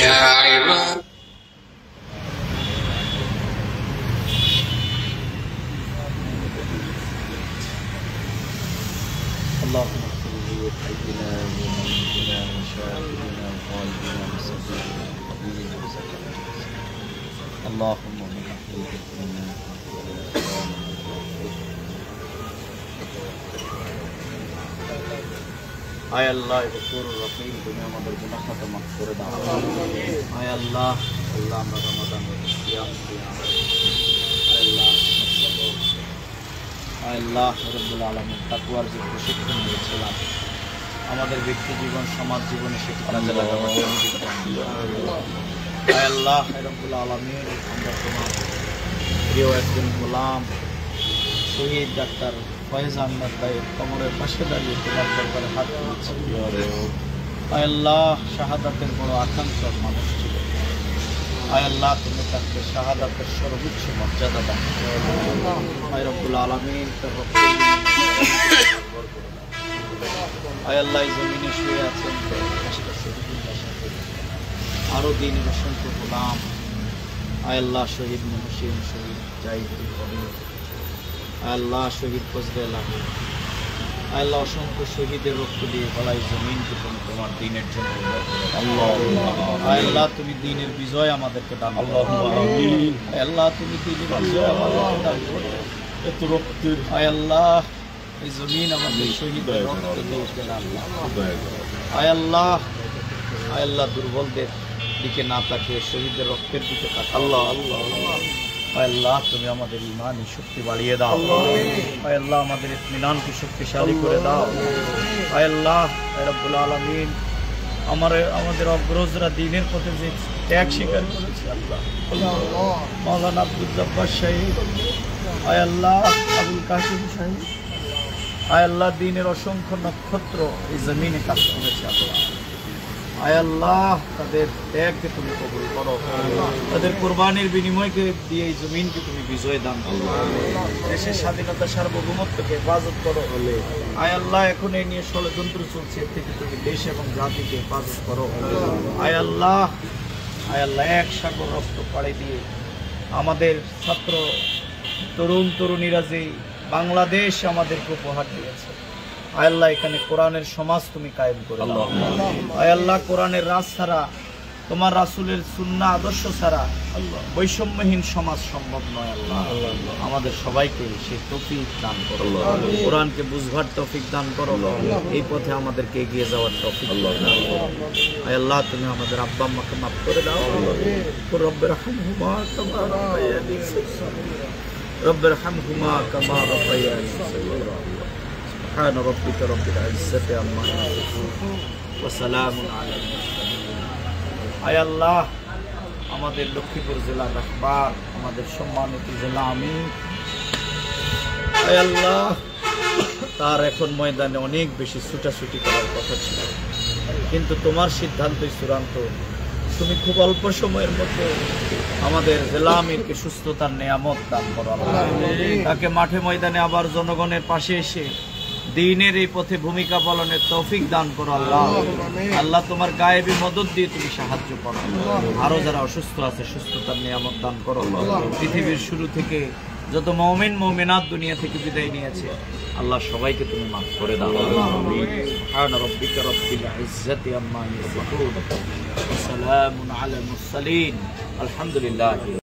يا عباد اللهم اغفر لي وحينا وموتنا وشاهدنا وقائدنا وسبينا وقبيلنا وسكننا اللهم من أحييت منا আয় আল্লাহ গফুর রহিম, তুমি আমাদের গুনাহ খাতা মাফ করে দাও। আয় আল্লাহ, আল্লাহ আমরা রমাদানের সিয়াম সিয়াম আয় আল্লাহ আয় আল্লাহ রব্বুল আলামিন তাকওয়ার যে প্রশিক্ষণ দিয়েছিলাম আমাদের ব্যক্তি জীবন সমাজ জীবনে সেটি কাজে লাগাবার তৌফিক দান করো। আয় আল্লাহ রব্বুল আলামিন, আমরা তোমার প্রিয় একজন গোলাম শহীদ ডাক্তার ফয়েজ আহমেদ ভাইয়ের কবরের পাশে দাঁড়িয়ে তোমার দরবারে হাত তুলেছি। আয় আল্লাহ, শাহাদাতের বড় আকাঙ্ক্ষার মানুষ ছিল। আয় আল্লাহ, তুমি তাকে শাহাদাতের সর্বোচ্চ মর্যাদা দান করো। আয় রব্বুল আলামিন, তার রক্তের আয় আল্লাহ জমিনে শুয়ে আছেন আরো দিনের অসংখ্য গোলাম। আয় আল্লাহ, শহীদ মুহসিন, শহীদ জাহিদুল কবির, আল্লাহ শহীদ ফজলে লাগে, আল্লাহ অসংখ্য শহীদের রক্ত দিয়ে গলায় জমিনকে তুমি তোমার দিনের জন্য আল্লাহ, তুমি দিনের বিজয় আমাদেরকে দান করো। আল্লাহ, তুমি দিনের বিজয় আমাদেরকে দান করো। এত রক্তের আয় আল্লাহ, এই জমিন আমাদের শহীদের রক্ত দিয়ে আল্লাহ আয় আল্লাহ, আয় আল্লাহ দুর্বলদের দিকে না তাকিয়ে শহীদের রক্তের দিকে তাকাও। আল্লাহ আল্লাহ আল্লাহ, তুমি আমাদের ঈমানি শক্তি বাড়িয়ে দাও। আয় আল্লাহ, আমাদের ইতমিনানকে শক্তিশালী করে দাও। আয় আল্লাহ রব্বুল আলামিন, আমাদের অগ্রজরা দ্বীনের পথে যে ত্যাগ স্বীকার করেছে আল্লাহ, মাওলানা আব্দুল জব্বার সাহেব, আয় আল্লাহ আবুল কাসিম সাহেব, আয় আল্লাহ দ্বীনের অসংখ্য নক্ষত্র এই জমিনে কাজ করেছে আল্লাহ। আয় আল্লাহ, তাদের ত্যাগকে তুমি কবুল করো, তাদের কোরবানির বিনিময়কে দিয়ে এই জমিনকে তুমি বিজয় দান করো। দেশের স্বাধীনতা সার্বভৌমত্বকে হেফাজত করো। আয় আল্লাহ, এখন এই নিয়ে ষড়যন্ত্র চলছে, এর থেকে তুমি দেশ এবং জাতিকে হেফাজত করো। আয় আল্লাহ, আয় আল্লাহ, এক সাগর রক্ত পাড়ি দিয়ে আমাদের ছাত্র তরুণ তরুণীরা যে বাংলাদেশ আমাদেরকে উপহার দিয়েছে, আয় আল্লাহ, এখানে কোরআনের সমাজ তুমি কায়েম করে দাও। আয় আল্লাহ, কোরআনের রাজ ছাড়া, তোমার রাসূলের সুন্নাহ আদর্শ ছাড়া বৈষম্যহীন সমাজ সম্ভব নয়। আল্লাহ, আমাদের সবাইকে সেই তৌফিক দান করো, কোরআনকে বুঝবার তৌফিক দান করো, এই পথে আমাদেরকে এগিয়ে যাওয়ার তৌফিক দান করো। আয় আল্লাহ, তুমি আমাদের আব্বা আম্মাকে মাফ করে দাও। রব্বির হামহুমা কামা রাব্বায়ানি সগীরা, রব্বির হামহুমা কামা রাব্বায়ানি সগীরা। سبحان ربك رب العزة عما يصفون وسلام على المرسلين। আয় আল্লাহ, আমাদের লক্ষ্মীপুর জেলা রাহবার, আমাদের সম্মানিত জেলা আমির, আয় আল্লাহ, তার এখন ময়দানে অনেক বেশি ছুটাছুটি করার কথা ছিল, কিন্তু তোমার সিদ্ধান্তই চূড়ান্ত। তুমি খুব অল্প সময়ের মধ্যে আমাদের জেলা আমিরকে সুস্থতার নেয়ামত দান করো। তাকে মাঠে ময়দানে আবার জনগণের পাশে এসে দ্বীনের এই পথে ভূমিকা পালনের তৌফিক দান করো। আল্লাহ আল্লাহ, তোমার গায়েবী মদদ দিয়ে তুমি সাহায্য করো। আরো যারা অসুস্থ আছে সুস্থতার নিয়ামত দান করো। পৃথিবীর শুরু থেকে যত মুমিন মুমিনাত দুনিয়া থেকে বিদায় নিয়েছে আল্লাহ, সবাইকে তুমি মাফ করে দাও। সুবহান রাব্বিকা রাব্বিল ইজ্জাতি আম্মা ইয়াসিফুন ওয়া সালামুন আলাল মুরসালিন, আলহামদুলিল্লাহ।